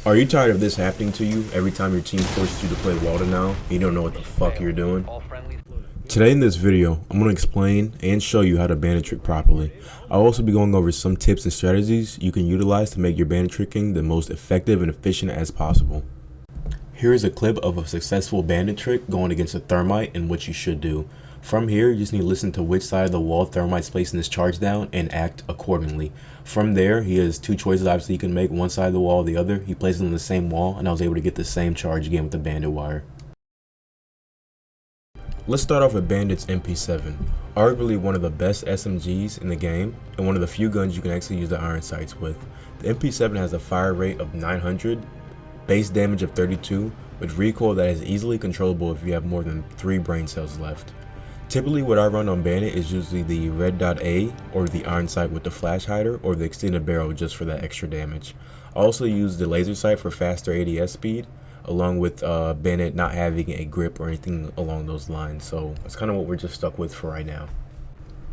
Are you tired of this happening to you every time your team forces you to play Walden now and you don't know what the fuck you're doing? Today in this video, I'm going to explain and show you how to bandit trick properly. I'll also be going over some tips and strategies you can utilize to make your bandit tricking the most effective and efficient as possible. Here is a clip of a successful bandit trick going against a thermite and what you should do. From here, you just need to listen to which side of the wall thermite's placing his charge down and act accordingly. From there, he has two choices obviously he can make, one side of the wall or the other. He places it on the same wall and I was able to get the same charge again with the bandit wire. Let's start off with Bandit's MP7, arguably one of the best SMGs in the game and one of the few guns you can actually use the iron sights with. The MP7 has a fire rate of 900, base damage of 32, with recoil that is easily controllable if you have more than 3 brain cells left. Typically what I run on Bandit is usually the red dot A or the iron sight with the flash hider or the extended barrel just for that extra damage. I also use the laser sight for faster ADS speed, along with Bandit not having a grip or anything along those lines, so that's kind of what we're just stuck with for right now.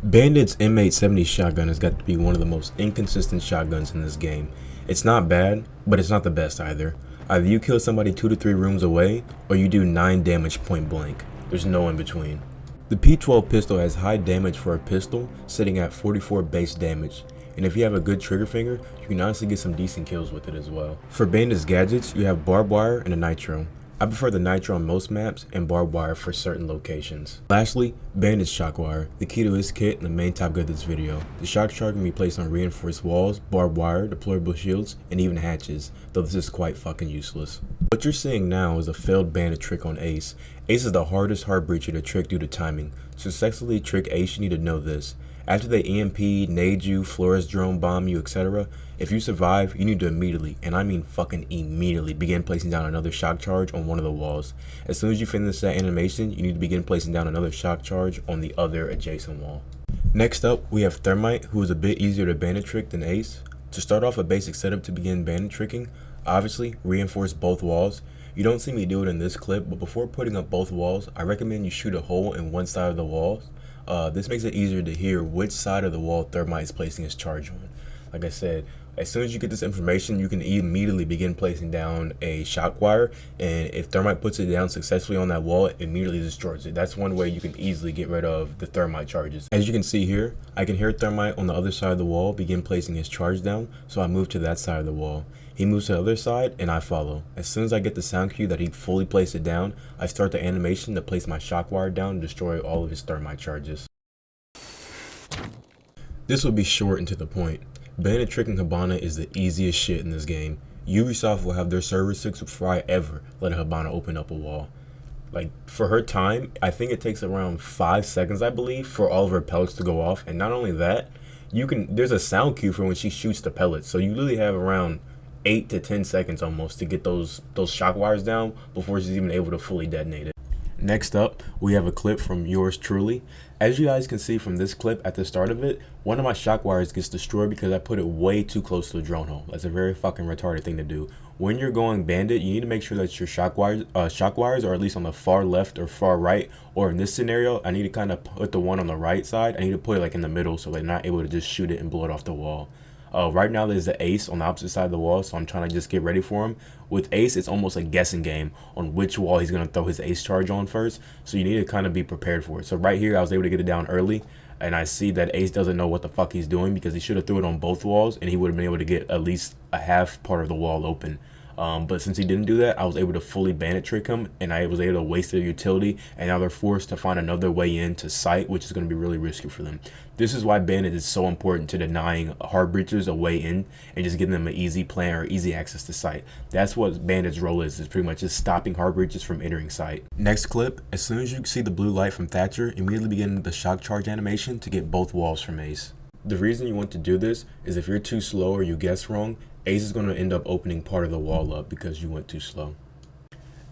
Bandit's M870 shotgun has got to be one of the most inconsistent shotguns in this game. It's not bad, but it's not the best either. Either you kill somebody 2 to 3 rooms away, or you do 9 damage point blank. There's no in between. The P12 pistol has high damage for a pistol, sitting at 44 base damage, and if you have a good trigger finger, you can honestly get some decent kills with it as well. For Bandit's gadgets, you have barbed wire and a nitro. I prefer the nitro on most maps and barbed wire for certain locations. Lastly, Bandit's shock wire, the key to his kit and the main top gun of this video. The shock charge can be placed on reinforced walls, barbed wire, deployable shields, and even hatches, though this is quite fucking useless. What you're seeing now is a failed Bandit trick on Ace. Ace is the hardest heart breacher to trick due to timing. To successfully trick Ace, you need to know this. After they EMP, nade you, Flores drone bomb you, etc., if you survive, you need to immediately, and I mean fucking immediately, begin placing down another shock charge on one of the walls. As soon as you finish that animation, you need to begin placing down another shock charge on the other adjacent wall. Next up, we have Thermite, who is a bit easier to bandit trick than Ace. To start off a basic setup to begin bandit tricking, obviously reinforce both walls. You don't see me do it in this clip, but before putting up both walls, I recommend you shoot a hole in one side of the walls. This makes it easier to hear which side of the wall Thermite is placing his charge on. Like I said, as soon as you get this information, you can immediately begin placing down a shock wire, and if Thermite puts it down successfully on that wall, it immediately destroys it. That's one way you can easily get rid of the Thermite charges. As you can see here, I can hear Thermite on the other side of the wall begin placing his charge down, so I move to that side of the wall. He moves to the other side and I follow. As soon as I get the sound cue that he fully placed it down, I start the animation to place my shock wire down and destroy all of his Thermite charges. This will be short and to the point. Bandit tricking Hibana is the easiest shit in this game. Ubisoft will have their server 6 before I ever let a Hibana open up a wall. Like, for her time, I think it takes around 5 seconds, I believe, for all of her pellets to go off. And not only that, there's a sound cue for when she shoots the pellets. So you literally have around 8 to 10 seconds almost to get those shock wires down before she's even able to fully detonate it. Next up, we have a clip from yours truly. As you guys can see from this clip at the start of it, one of my shock wires gets destroyed because I put it way too close to the drone hole. That's a very fucking retarded thing to do. When you're going bandit, you need to make sure that your shock wires are at least on the far left or far right, or in this scenario, I need to kind of put the one on the right side. I need to put it like in the middle so they're not able to just shoot it and blow it off the wall. Right now there's the Ace on the opposite side of the wall, so I'm trying to just get ready for him. With Ace, it's almost a guessing game on which wall he's going to throw his Ace charge on first, so you need to kind of be prepared for it. So right here, I was able to get it down early, and I see that Ace doesn't know what the fuck he's doing because he should have threw it on both walls, and he would have been able to get at least a half part of the wall open. But since he didn't do that, I was able to fully bandit trick him, and I was able to waste their utility, and now they're forced to find another way in to sight, which is going to be really risky for them. This is why bandit is so important to denying hard breachers a way in and just giving them an easy plan or easy access to sight. That's what bandit's role is pretty much just stopping hard breachers from entering sight. Next clip, as soon as you see the blue light from Thatcher, immediately begin the shock charge animation to get both walls from Ace. The reason you want to do this is if you're too slow or you guess wrong, Ace is going to end up opening part of the wall up because you went too slow.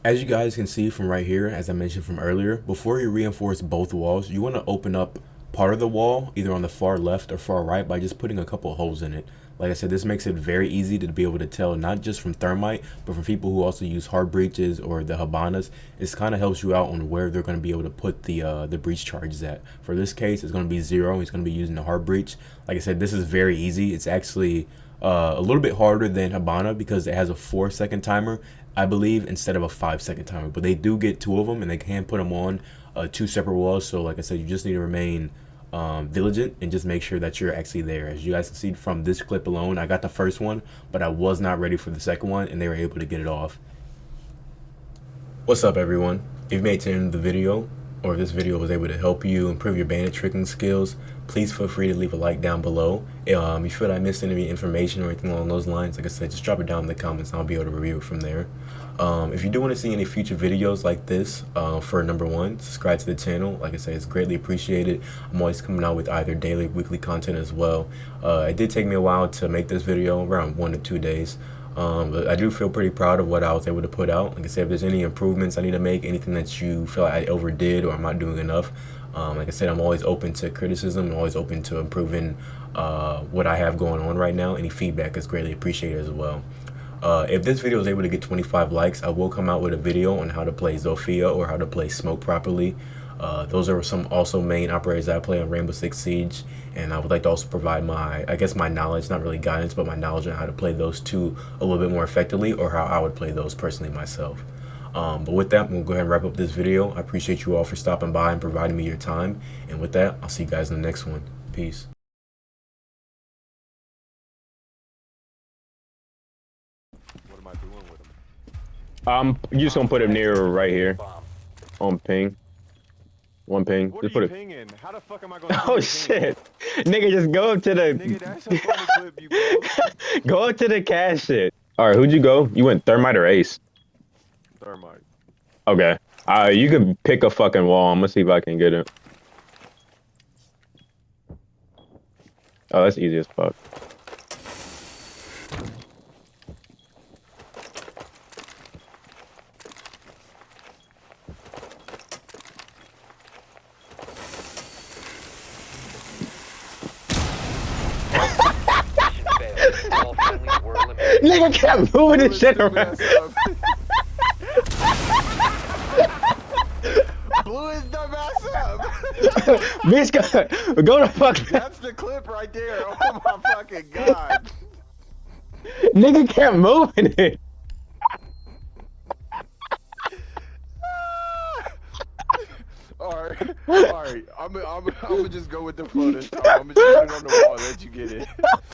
As you guys can see from right here, as I mentioned from earlier, before you reinforce both walls, you want to open up part of the wall, either on the far left or far right, by just putting a couple holes in it. Like I said, this makes it very easy to be able to tell, not just from Thermite, but from people who also use hard breaches or the Hibanas. It kind of helps you out on where they're going to be able to put the breach charges at. For this case, it's going to be 0. He's going to be using the hard breach. Like I said, this is very easy. It's actually A little bit harder than Habana because it has a 4 second timer, I believe, instead of a 5 second timer. But they do get two of them, and they can put them on two separate walls. So like I said, you just need to remain vigilant and just make sure that you're actually there. As you guys can see from this clip alone, I got the first one, but I was not ready for the second one, and they were able to get it off. What's up, everyone? If you made it to the end of the video, or if this video was able to help you improve your bandit tricking skills, please feel free to leave a like down below. If you feel that I missed any information or anything along those lines, like I said, just drop it down in the comments and I'll be able to review it from there. If you do want to see any future videos like this, for number one, subscribe to the channel. Like I said, it's greatly appreciated. I'm always coming out with either daily or weekly content as well. It did take me a while to make this video, around 1 to 2 days. But I do feel pretty proud of what I was able to put out. Like I said, if there's any improvements I need to make, anything that you feel like I overdid or I'm not doing enough, like I said, I'm always open to criticism. I'm always open to improving what I have going on right now. Any feedback is greatly appreciated as well. If this video is able to get 25 likes, I will come out with a video on how to play Zofia or how to play Smoke properly. Those are some also main operators that I play on Rainbow Six Siege, and I would like to also provide my, I guess, my knowledge, not really guidance, but my knowledge on how to play those two a little bit more effectively, or how I would play those personally myself. But with that, we'll go ahead and wrap up this video. I appreciate you all for stopping by and providing me your time, and with that, I'll see you guys in the next one. Peace. What am I doing with him? You just gonna put him near right here on ping. One ping. What Just are put you it. pinging? How the fuck am I gonna? Oh shit, nigga, just go up to the. Nigga, that's a funny clip, you bro. Go up to the cash shit. All right, who'd you go? You went thermite or ace? Thermite. Okay. You can pick a fucking wall. I'm gonna see if I can get it. Oh, that's easy as fuck. Nigga kept moving this shit around. Blew his dumb ass up. Bitch, go to fuck. That's the clip right there. Oh my fucking god. Nigga kept moving it. Alright. I'm gonna just go with the flow this time. I'm gonna just put it on the wall and let you get it.